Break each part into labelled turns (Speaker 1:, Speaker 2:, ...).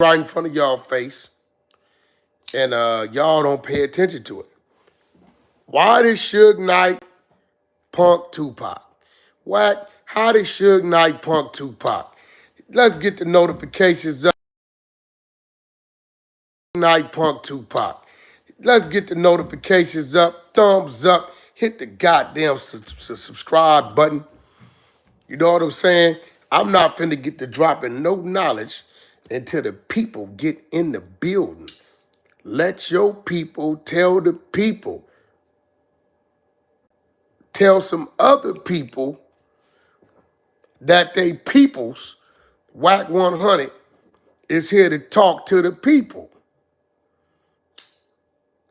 Speaker 1: right in front of y'all face, and y'all don't pay attention to it. Why did Suge Knight punk Tupac? Wack, how did Suge Knight punk Tupac? Let's get the notifications up. Knight punk Tupac. Let's get the notifications up, thumbs up, hit the goddamn subscribe button. You know what I'm saying? I'm not finna get to dropping no knowledge until the people get in the building. Let your people tell the people. Tell some other people that they peoples, Wack 100, is here to talk to the people.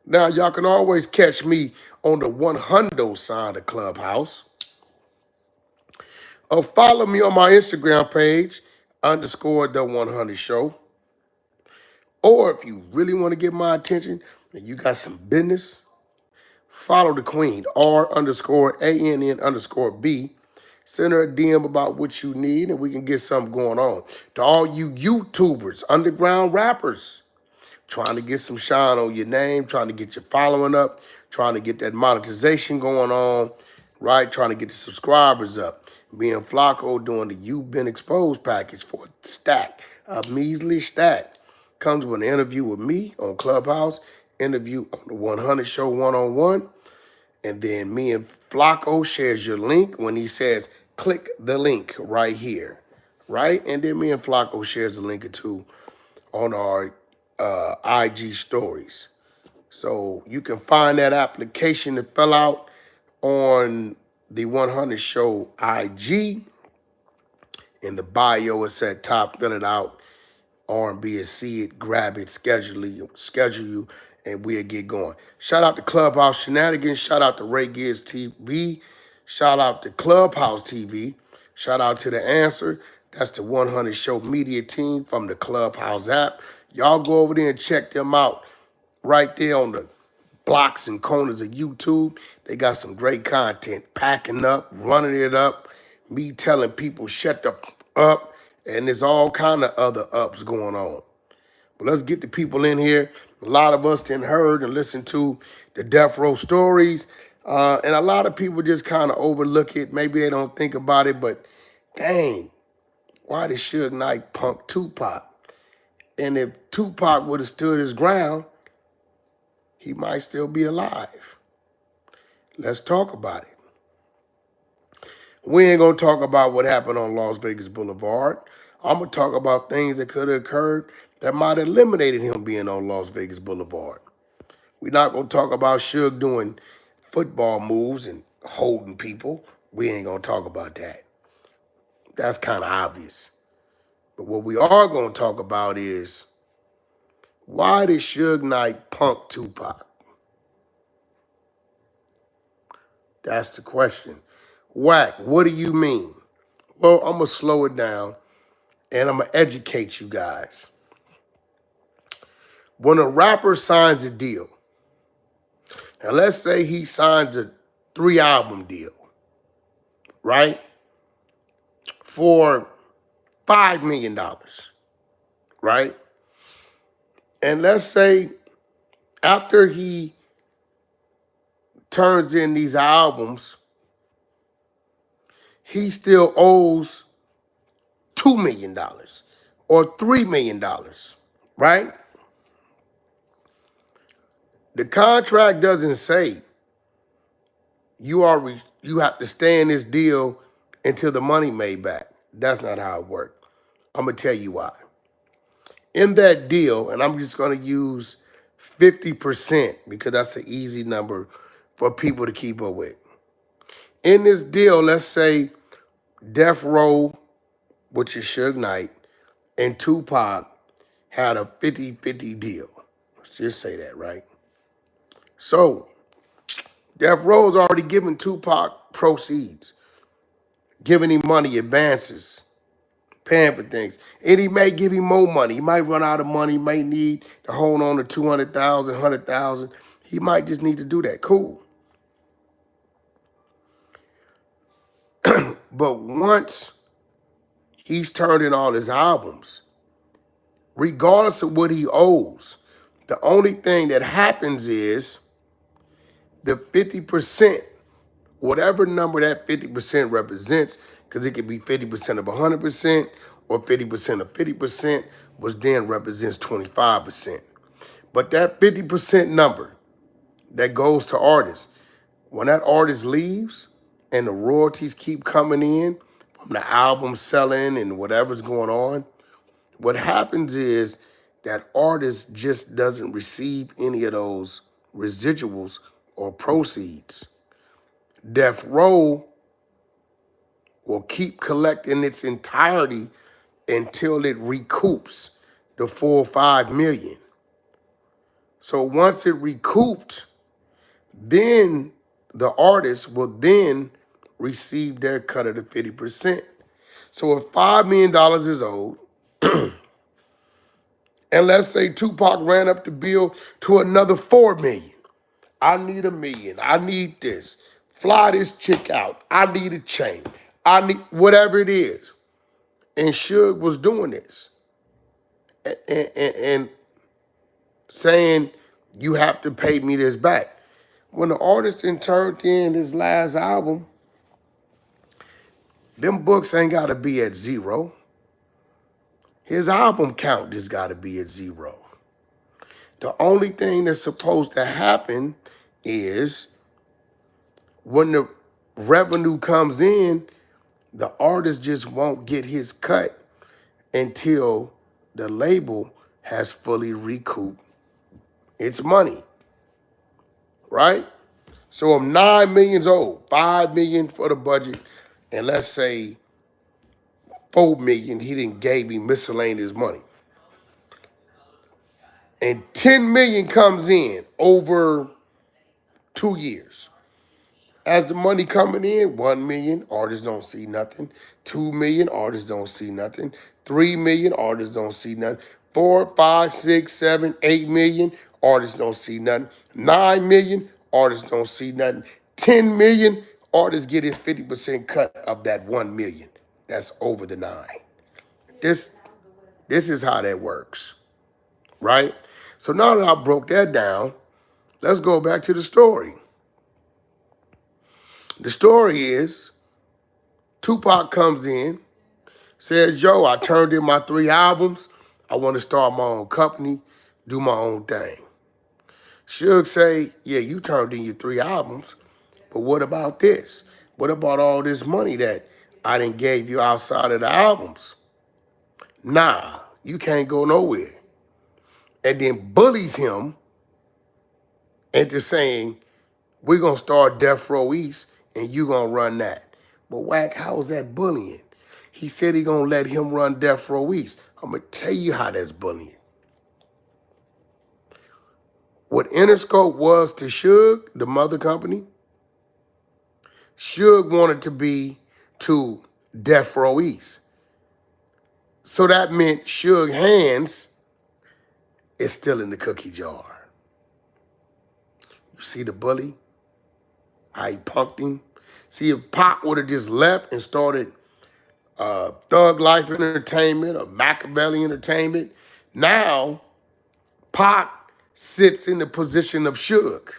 Speaker 1: Now, y'all can always catch me on the 100 side of Clubhouse. Or follow me on my Instagram page, _ the 100 show. Or if you really want to get my attention and you got some business, follow the queen, R_ANN_B. Send her a DM about what you need and we can get something going on. To all you YouTubers, underground rappers, trying to get some shine on your name, trying to get your following up, trying to get that monetization going on, right? Trying to get the subscribers up. Me and Flacco doing the You've Been Exposed package for a stack, a measly stack. Comes with an interview with me on Clubhouse, interview on the 100 show one-on-one, and then me and Flacco shares your link when he says, click the link right here, right? And then me and Flacco shares a link or two on our IG stories. So you can find that application to fill out on the 100 Show IG. In the bio, it's at top. Fill it out. R&B is see it, grab it, schedule you, and we'll get going. Shout out to Clubhouse Shenanigans. Shout out to Ray Gibbs TV. Shout out to Clubhouse TV. Shout out to The Answer. That's the 100 Show media team from the Clubhouse app. Y'all go over there and check them out right there on the blocks and corners of YouTube. They got some great content, packing up, running it up, me telling people shut the up, and there's all kind of other ups going on. But let's get the people in here. A lot of us didn't heard and listened to the Death Row stories, and a lot of people just kind of overlook it. Maybe they don't think about it, but dang, why did Suge Knight punk Tupac? And if Tupac would have stood his ground, he might still be alive. Let's talk about it. We ain't gonna talk about what happened on Las Vegas Boulevard. I'm gonna talk about things that could have occurred that might have eliminated him being on Las Vegas Boulevard. We're not gonna talk about Suge doing football moves and holding people. We ain't gonna talk about that. That's kind of obvious. But what we are gonna talk about is, why did Suge Knight punk Tupac? That's the question. Wack, what do you mean? Well, I'm gonna slow it down and I'm gonna educate you guys. When a rapper signs a deal, and let's say he signs a 3-album deal, right? For $5 million, right? And let's say after he turns in these albums, he still owes $2 million or $3 million, right? The contract doesn't say you have to stay in this deal until the money made back. That's not how it works. I'm gonna tell you why. In that deal, and I'm just gonna use 50% because that's an easy number for people to keep up with. In this deal, let's say Death Row, which is Suge Knight, and Tupac had a 50-50 deal. Let's just say that, right? So Death Row's already given Tupac proceeds, giving him money, advances, paying for things. And he may give him more money. He might run out of money, he might need to hold on to 200,000, 100,000. He might just need to do that. Cool. But once he's turned in all his albums, regardless of what he owes. The only thing that happens is the 50%, whatever number that 50% represents, because it could be 50% of 100% or 50% of 50%, which then represents 25%. But that 50% number that goes to artists, when that artist leaves and the royalties keep coming in from the album selling and whatever's going on, what happens is that artist just doesn't receive any of those residuals or proceeds. Death Row will keep collecting its entirety until it recoups the full 5 million. So once it recouped, then the artist will then receive their cut of the 50%. So if $5 million is owed, and let's say Tupac ran up the bill to another 4 million. I need $1 million. I need this. Fly this chick out. I need a chain. I need whatever it is. And Suge was doing this and saying, you have to pay me this back. When the artist then turned in his last album, them books ain't got to be at 0. His album count just got to be at 0. The only thing that's supposed to happen is when the revenue comes in, the artist just won't get his cut until the label has fully recouped its money, right? So if 9 million's owed, 5 million for the budget, and let's say 4 million, he didn't gave me miscellaneous money. And 10 million comes in over 2 years. As the money coming in, 1 million, artists don't see nothing. 2 million, artists don't see nothing. 3 million, artists don't see nothing. 4, 5, 6, 7, 8 million, artists don't see nothing. 9 million, artists don't see nothing. 10 million, artists get his 50% cut of that 1 million. That's over the 9. This is how that works, right? So now that I broke that down, let's go back to the story. The story is Tupac comes in, says, yo, I turned in my 3 albums. I want to start my own company, do my own thing. Suge say, yeah, you turned in your 3 albums, but what about this? What about all this money that I didn't gave you outside of the albums? Nah, you can't go nowhere. And then bullies him into saying, we're going to start Death Row East and you going to run that. But Wack, how is that bullying? He said he going to let him run Death Row East. I'm going to tell you how that's bullying. What Interscope was to Suge, the mother company, Suge wanted to be to Death Row East. So that meant Suge hands is still in the cookie jar. You see the bully? How he punked him? See, if Pop would have just left and started Thug Life Entertainment or Machiavelli Entertainment, now Pac sits in the position of Suge.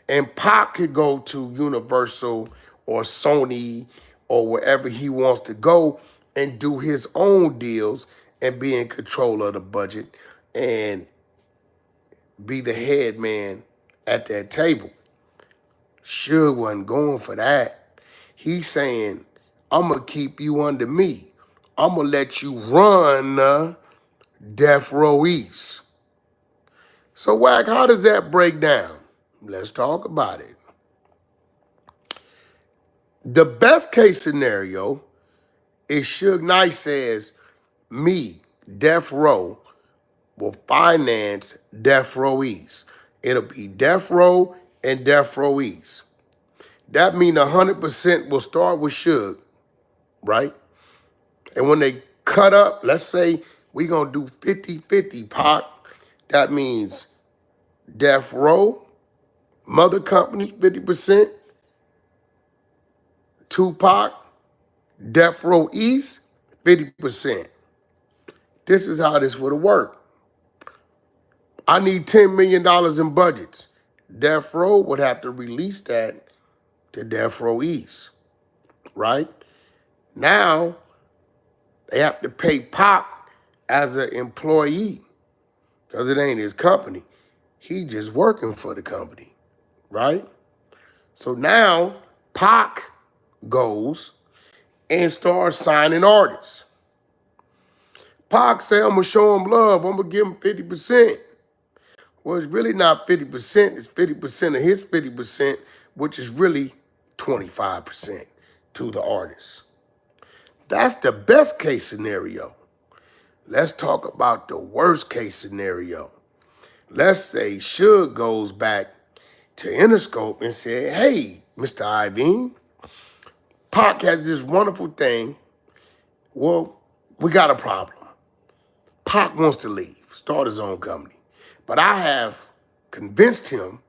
Speaker 1: And Pac could go to Universal or Sony or wherever he wants to go and do his own deals and be in control of the budget and be the head man at that table. Suge wasn't going for that. He's saying, I'm going to keep you under me. I'm going to let you run Death Row East. So, Wack, how does that break down? Let's talk about it. The best case scenario is Suge Knight says, me, Death Row, will finance Death Row East. It'll be Death Row and Death Row East. That means 100% will start with Suge, right? And when they cut up, let's say we're going to do 50-50 Pac. That means Death Row, Mother Company, 50%. Tupac, Death Row East, 50%. This is how this would have worked. I need $10 million in budgets. Death Row would have to release that to Death Row East, right? Now, they have to pay Pac as an employee because it ain't his company. He just working for the company, right? So now Pac goes and starts signing artists. Pac say, I'm gonna show him love, I'm gonna give him 50%. Well, it's really not 50%, it's 50% of his 50%, which is really 25% to the artist. That's the best case scenario. Let's talk about the worst case scenario. Let's say Suge goes back to Interscope and said, hey, Mr. Iovine, Pac has this wonderful thing. Well, we got a problem. Pac wants to leave, start his own company. But I have convinced him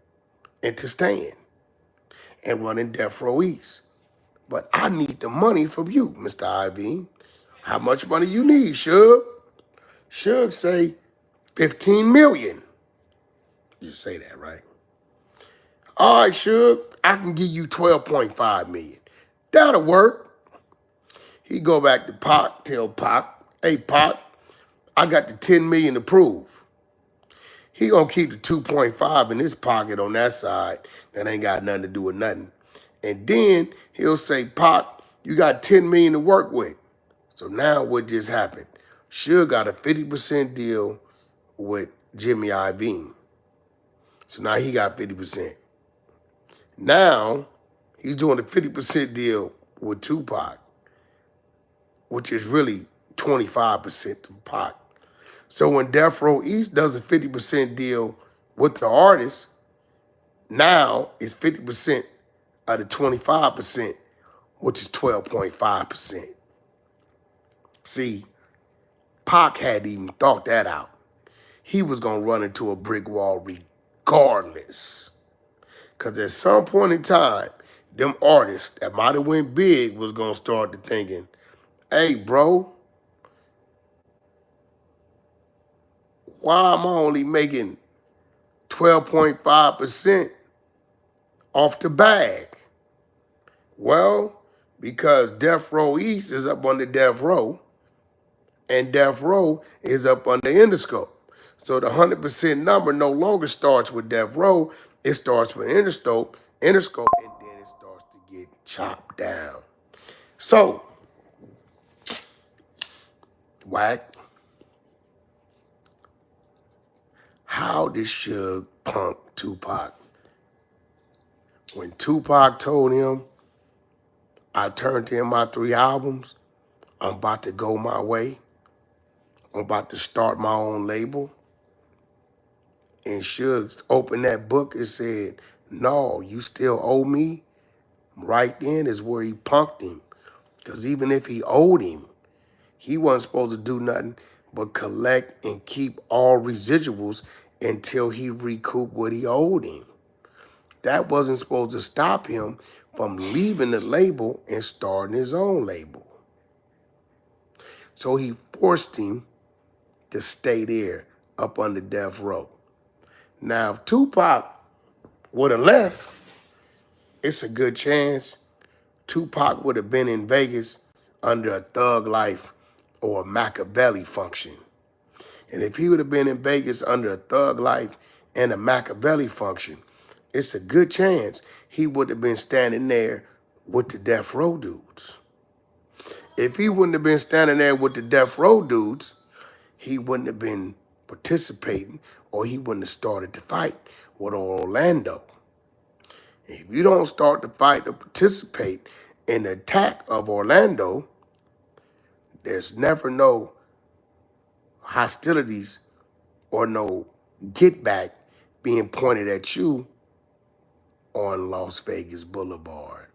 Speaker 1: into staying and running Death Row East. But I need the money from you, Mr. Iovine. How much money you need, Suge? Suge say 15 million. You say that, right? All right, Suge, I can give you 12.5 million. That'll work. He go back to Pac, tell Pac, hey, Pac, I got the 10 million to prove. He gonna keep the 2.5 in his pocket on that side that ain't got nothing to do with nothing. And then he'll say, Pac, you got 10 million to work with. So now what just happened? Suge got a 50% deal with Jimmy Iovine. So now he got 50%. Now he's doing a 50% deal with Tupac, which is really 25% to Pac. So when Death Row East does a 50% deal with the artist, now it's 50% of the 25%, which is 12.5%. See, Pac hadn't even thought that out. He was gonna run into a brick wall regardless. Because at some point in time, them artists that might have went big was gonna start to thinking, hey, bro, why am I only making 12.5% off the bag? Well, because Death Row East is up under Death Row, and Death Row is up under Interscope. So the 100% number no longer starts with Death Row, it starts with Interscope, and then it starts to get chopped down. So, Wack, how did Suge punk Tupac? When Tupac told him, I turned in my 3 albums, I'm about to go my way, I'm about to start my own label, and Suge opened that book and said, no, you still owe me, right then is where he punked him. Because even if he owed him, he wasn't supposed to do nothing but collect and keep all residuals until he recouped what he owed him. That wasn't supposed to stop him from leaving the label and starting his own label. So he forced him to stay there up under Death Row. Now, if Tupac would have left, it's a good chance Tupac would have been in Vegas under a Thug Life or a Machiavelli function. And if he would have been in Vegas under a Thug Life and a Machiavelli function, it's a good chance he would have been standing there with the Death Row dudes. If he wouldn't have been standing there with the Death Row dudes, he wouldn't have been participating or he wouldn't have started to fight with Orlando. If you don't start to fight or participate in the attack of Orlando, there's never no hostilities or no get back being pointed at you on Las Vegas Boulevard.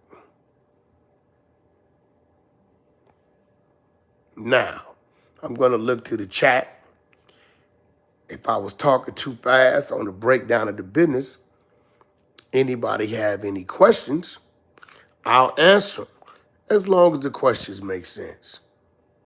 Speaker 1: Now, I'm gonna look to the chat. If I was talking too fast on the breakdown of the business, anybody have any questions, I'll answer them, as long as the questions make sense.